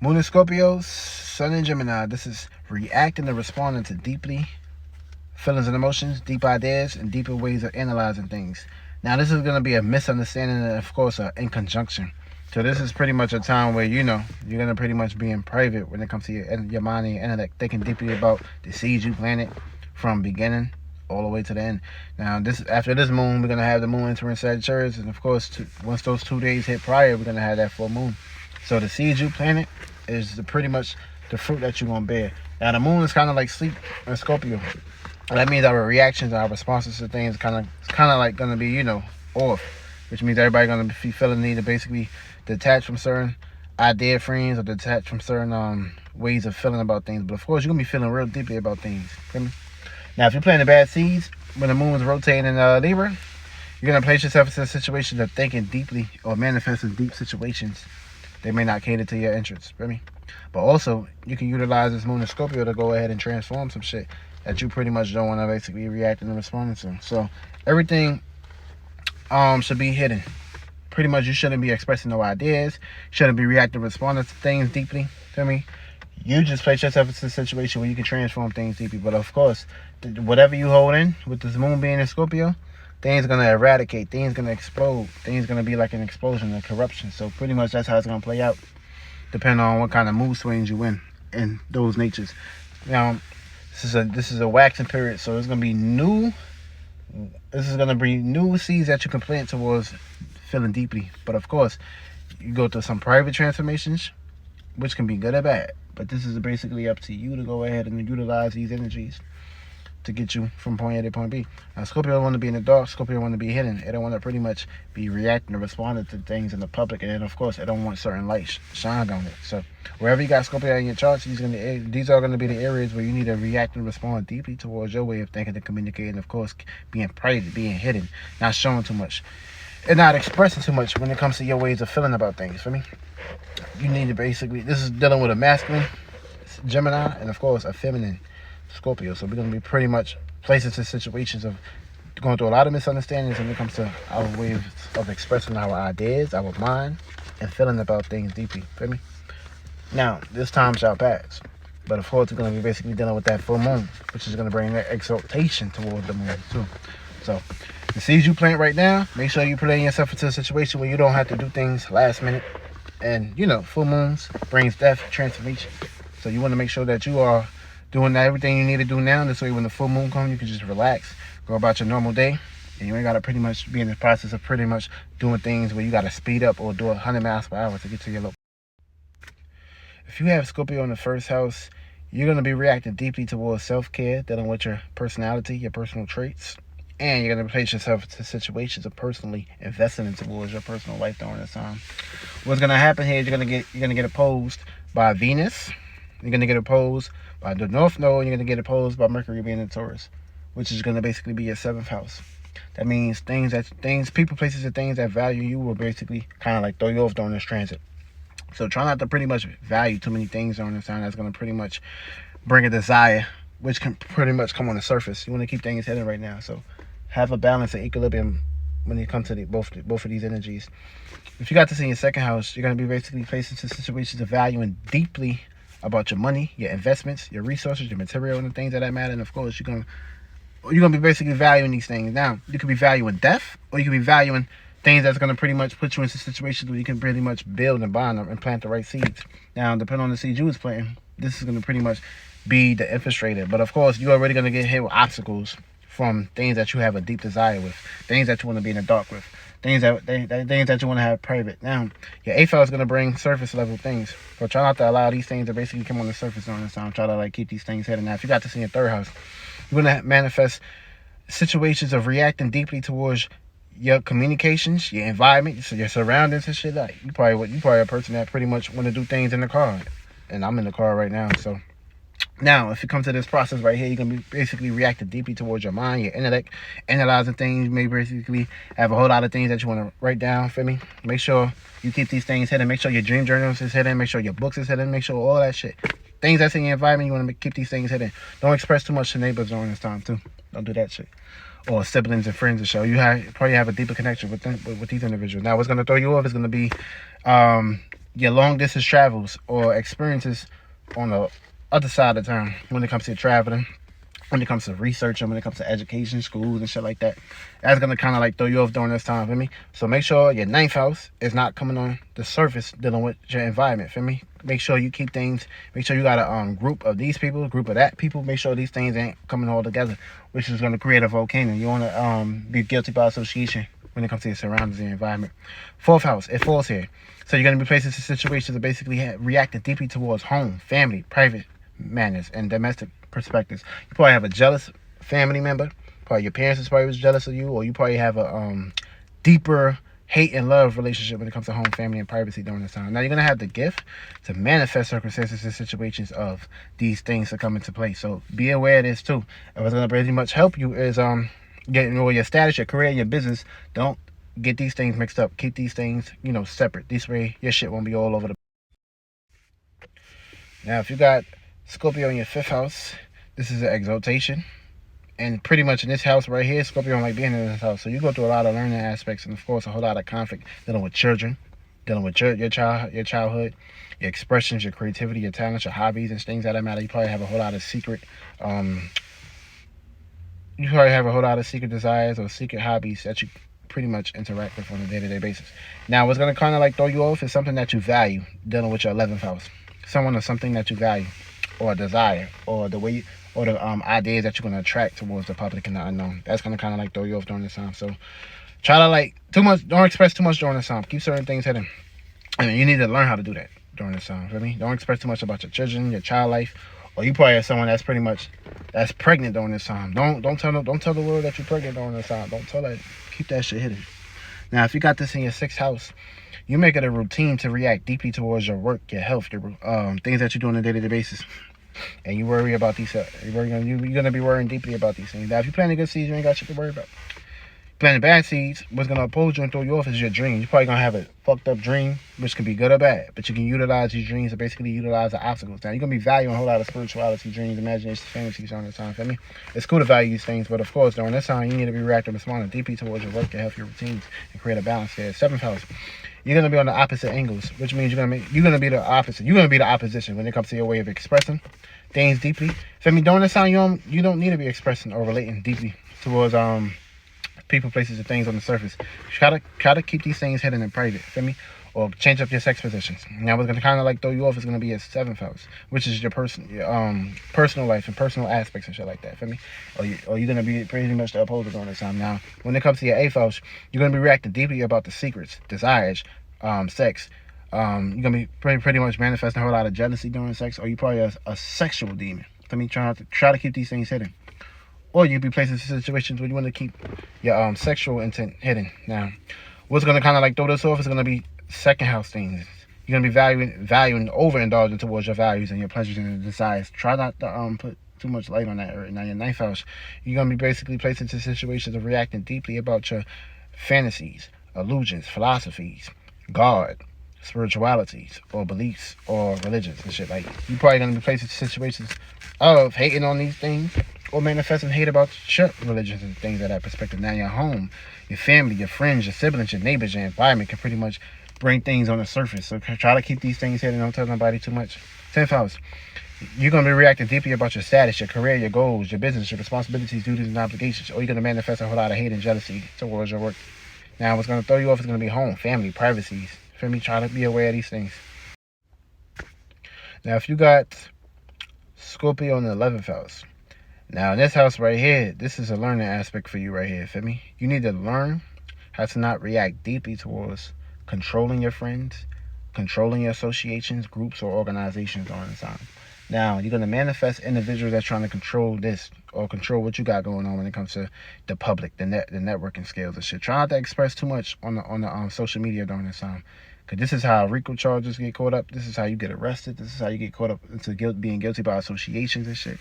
Moon in Scorpio, Sun in Gemini. This is reacting and responding to deeply feelings and emotions, deep ideas, and deeper ways of analyzing things. Now, this is going to be a misunderstanding and, of course, in conjunction. So this is pretty much a time where, you're going to pretty much be in private when it comes to your mind and your intellect, thinking deeply about the seeds you planted from beginning all the way to the end. Now, after this moon, we're going to have the moon entering Sagittarius. And, of course, once those 2 days hit prior, we're going to have that full moon. So the seeds you planted is pretty much the fruit that you're going to bear. Now, the moon is kind of like sleep in Scorpio. That means our reactions, our responses to things kind of like going to be, off. Which means everybody going to be feeling the need to basically detach from certain idea frames or detach from certain ways of feeling about things. But of course, you're going to be feeling real deeply about things. Feel me? Now, if you're planting bad seeds, when the moon is rotating in Libra, you're going to place yourself in a situation of thinking deeply or manifesting deep situations. They may not cater to your interests. Feel me? But also, you can utilize this moon in Scorpio to go ahead and transform some shit that you pretty much don't want to basically react and respond to. So everything should be hidden. Pretty much you shouldn't be expressing no ideas, shouldn't be reacting, responding to things deeply. Feel me? You just place yourself into a situation where you can transform things deeply. But of course, whatever you hold in with this moon being in Scorpio, things are going to eradicate, things are going to explode, things are going to be like an explosion, a corruption. So pretty much that's how it's going to play out, depending on what kind of mood swings you in those natures. Now, this is a waxing period, so it's going to be new. This is going to be new seeds that you can plant towards feeling deeply. But of course, you go through some private transformations, which can be good or bad. But this is basically up to you to go ahead and utilize these energies to get you from point A to point B. Now, Scorpio don't want to be in the dark. Scorpio want to be hidden. It don't want to pretty much be reacting or responding to things in the public. And then, of course, it don't want certain light shine on it. So wherever you got Scorpio in your charts, these are going to be the areas where you need to react and respond deeply towards your way of thinking and communicating. Of course, being private, being hidden, not showing too much, and not expressing too much when it comes to your ways of feeling about things. For me, you need to basically, this is dealing with a masculine Gemini and, of course, a feminine Scorpio. So we're going to be pretty much placed into situations of going through a lot of misunderstandings when it comes to our ways of expressing our ideas, our mind, and feeling about things deeply. Feel me? Now, this time shall pass. But of course, we're going to be basically dealing with that full moon, which is going to bring that exaltation towards the moon too. So the seeds you plant right now, make sure you put yourself into a situation where you don't have to do things last minute. And, full moons brings death, transformation. So you want to make sure that you are doing everything you need to do now. This way when the full moon comes, you can just relax, go about your normal day, and you ain't got to pretty much be in the process of pretty much doing things where you got to speed up or do 100 miles per hour to get to your location. If you have Scorpio in the first house, you're going to be reacting deeply towards self-care, dealing with your personality, your personal traits, and you're going to place yourself into situations of personally investing towards your personal life during this time. What's going to happen here is you're going to get opposed by Venus. You're going to get opposed by the North Node. You're going to get opposed by Mercury being in Taurus, which is going to basically be your 7th house. That means people, places, and things that value you will basically kind of like throw you off during this transit. So try not to pretty much value too many things during this time. That's going to pretty much bring a desire, which can pretty much come on the surface. You want to keep things hidden right now. So have a balance and equilibrium when it comes to both of these energies. If you got this in your 2nd house, you're going to be basically placed into situations of valuing deeply about your money, your investments, your resources, your material, and the things that matter. And of course, you're gonna be basically valuing these things. Now, you could be valuing death, or you could be valuing things that's gonna pretty much put you into situations where you can pretty much build and bond them and plant the right seeds. Now, depending on the seeds you was planting, this is gonna pretty much be the infiltrator. But of course, you're already gonna get hit with obstacles from things that you have a deep desire with, things that you want to be in the dark with, things that you want to have private. Now, your 8th house is going to bring surface level things. So try not to allow these things to basically come on the surface during this time. Try to keep these things hidden. Now, if you got this in your 3rd house, you're going to manifest situations of reacting deeply towards your communications, your environment, so your surroundings and shit. Like you probably a person that pretty much want to do things in the car, and I'm in the car right now, so. Now, if you come to this process right here, you're going to be basically reacting deeply towards your mind, your intellect, analyzing things. You may basically have a whole lot of things that you want to write down, feel me? Make sure you keep these things hidden. Make sure your dream journals is hidden. Make sure your books is hidden. Make sure all that shit. Things that's in your environment, you want to keep these things hidden. Don't express too much to neighbors during this time, too. Don't do that shit. Or siblings and friends and show. You probably have a deeper connection with these individuals. Now, what's going to throw you off is going to be your long distance travels or experiences on the other side of town when it comes to traveling, when it comes to researching, when it comes to education, schools and shit like that. That's gonna kind of like throw you off during this time, feel me? So make sure your ninth house is not coming on the surface dealing with your environment, feel me? Make sure you keep things, make sure you got a group of these people, group of that people. Make sure these things ain't coming all together, which is gonna create a volcano. You wanna be guilty by association when it comes to your surroundings and your environment. Fourth house, it falls here. So you're gonna be placed in situations that basically reacting deeply towards home, family, private manners, and domestic perspectives. You probably have a jealous family member. Probably your parents is probably was jealous of you, or you probably have a deeper hate and love relationship when it comes to home, family, and privacy during this time. Now you're gonna have the gift to manifest circumstances and situations of these things to come into play. So be aware of this too. And what's gonna pretty much help you is getting your status, your career, your business. Don't get these things mixed up. Keep these things, separate. This way your shit won't be all over the. Now if you got Scorpio in your fifth house, this is an exaltation. And pretty much in this house right here, Scorpio don't like being in this house. So you go through a lot of learning aspects and, of course, a whole lot of conflict dealing with children, dealing with your childhood, your expressions, your creativity, your talents, your hobbies, and things that matter. You probably have a whole lot of secret desires or secret hobbies that you pretty much interact with on a day-to-day basis. Now, what's going to kind of like throw you off is something that you value, dealing with your 11th house. Someone or something that you value or desire, or the way you, or the ideas that you're going to attract towards the public and the unknown. That's going to kind of like throw you off during this time. So try to don't express too much during this time. Keep certain things hidden. I mean, you need to learn how to do that during this time. Feel me? Don't express too much about your children, your child life, or you probably have someone that's pregnant during this time. Don't tell the world that you're pregnant during this time. Don't tell that. Keep that shit hidden. Now, if you got this in your sixth house, you make it a routine to react deeply towards your work, your health, your things that you do on a day-to-day basis. And you worry about these. You're gonna be worrying deeply about these things. Now, if you're planting good seeds, you ain't got shit to worry about. Planting bad seeds, what's gonna oppose you and throw you off is your dream. You're probably gonna have a fucked up dream, which can be good or bad. But you can utilize these dreams to basically utilize the obstacles. Now, you're gonna be valuing a whole lot of spirituality, dreams, imagination, fantasies during this time. Feel me? It's cool to value these things, but of course, during this time, you need to be reactive and responding deeply towards your work, your health, your routines, and create a balance there. Seventh house. You're gonna be on the opposite angles, which means you're gonna be the opposite. You're gonna be the opposition when it comes to your way of expressing things deeply. Feel me? During this time, you don't need to be expressing or relating deeply towards people, places, and things on the surface. Try to keep these things hidden in private. Feel me? Or change up your sex positions. Now, what's gonna kind of like throw you off is gonna be your seventh house, which is your personal life and personal aspects and shit like that. Feel me? Or you're gonna be pretty much the opposite during this time. Now, when it comes to your eighth house, you're gonna be reacting deeply about the secrets, desires, sex. You're gonna be pretty much manifesting a whole lot of jealousy during sex, or you probably a sexual demon. I mean, try to keep these things hidden, or you'll be placed in situations where you want to keep your sexual intent hidden. Now, what's gonna kind of like throw this off is gonna be second house things. You're gonna be valuing overindulging towards your values and your pleasures and your desires. Try not to put too much light on that. Now, your ninth house, you're gonna be basically placed into situations of reacting deeply about your fantasies, illusions, philosophies, God, spiritualities, or beliefs, or religions and shit. Like, you're probably gonna be placed in situations of hating on these things or manifesting hate about your religions and things of that perspective. Now, your home, your family, your friends, your siblings, your neighbors, your environment can pretty much bring things on the surface. So try to keep these things hidden. Don't tell nobody too much. 10th house, you're going to be reacting deeply about your status, your career, your goals, your business, your responsibilities, duties, and obligations. Or you're going to manifest a whole lot of hate and jealousy towards your work. Now, what's going to throw you off is going to be home, family, privacies. For me, try to be aware of these things. Now, if you got Scorpio in the 11th house, now in this house right here, this is a learning aspect for you right here. Feel me? You need to learn how to not react deeply towards controlling your friends, controlling your associations, groups, or organizations during the time. Now, you're going to manifest individuals that's trying to control this or control what you got going on when it comes to the public, the networking skills and shit. Try not to express too much on the social media during this time. Because this is how RICO charges get caught up. This is how you get arrested. This is how you get caught up into being guilty by associations and shit.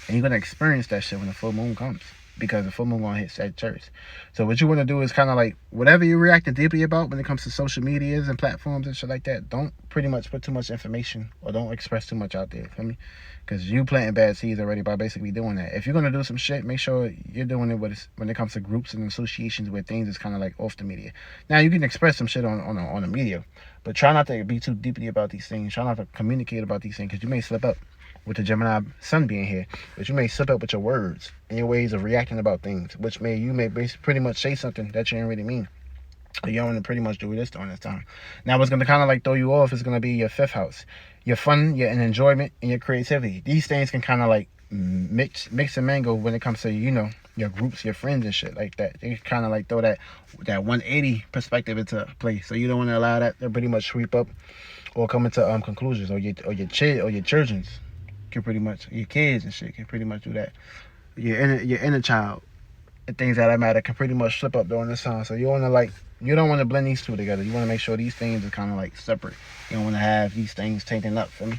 And you're going to experience that shit when the full moon comes. because the full moon gonna hit Sagittarius. So what you want to do is kind of like whatever you're reacting deeply about when it comes to social medias and platforms and shit like that, don't pretty much put too much information or don't express too much out there, feel me? Because you planting bad seeds already by basically doing that. If you're gonna do some shit, make sure you're doing it when it comes to groups and associations where things is kind of like off the media. Now you can express some shit on the media, but try not to be too deeply about these things. Try not to communicate about these things because you may slip up with the Gemini sun being here, but you may slip up with your words and your ways of reacting about things, which you may pretty much say something that you didn't really mean. You don't want to pretty much do this during this time. Now what's going to kind of like throw you off is going to be your 5th house. Your fun, your enjoyment, and your creativity. These things can kind of like mix and mingle when it comes to, you know, your groups, your friends and shit like that. They kind of like throw that 180 perspective into play. So you don't want to allow that to pretty much sweep up or come into conclusions, or your children's can pretty much, your kids and shit can pretty much do that. Your inner child and things that matter can pretty much slip up during this time. So you don't want to blend these two together. You want to make sure these things are kind of like separate. You don't want to have these things taken up, for me.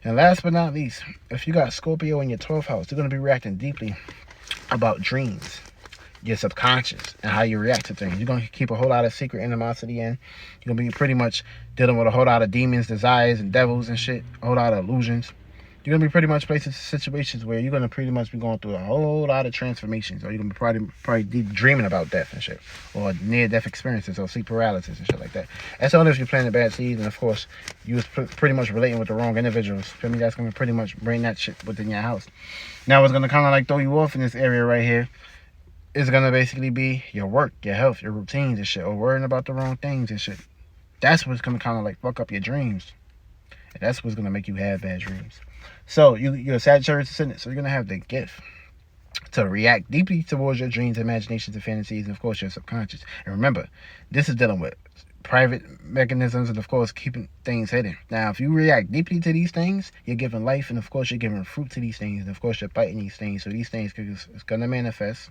And last but not least, if you got Scorpio in your 12th house, you're going to be reacting deeply about dreams, your subconscious, and how you react to things. You're going to keep a whole lot of secret animosity in. You're going to be pretty much dealing with a whole lot of demons, desires, and devils and shit, a whole lot of illusions. You're going to be pretty much placed in situations where you're going to pretty much be going through a whole lot of transformations, or you're going to be probably dreaming about death and shit, or near-death experiences, or sleep paralysis and shit like that. That's only if you're planting bad seeds, and of course, you was pretty much relating with the wrong individuals. Feel me? That's going to pretty much bring that shit within your house. Now, what's going to kind of like throw you off in this area right here is going to basically be your work, your health, your routines and shit, or worrying about the wrong things and shit. That's what's going to kind of like fuck up your dreams. And that's what's going to make you have bad dreams. So you're a Sagittarius ascendant, so you're going to have the gift to react deeply towards your dreams, imaginations, and fantasies, and of course your subconscious. And remember, this is dealing with private mechanisms and of course keeping things hidden. Now if you react deeply to these things, you're giving life, and of course you're giving fruit to these things, and of course you're fighting these things. So these things it's going to manifest.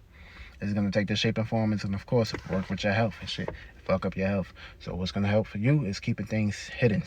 It's going to take the shape and form, and of course work with your health and shit, fuck up your health. So what's going to help for you is keeping things hidden.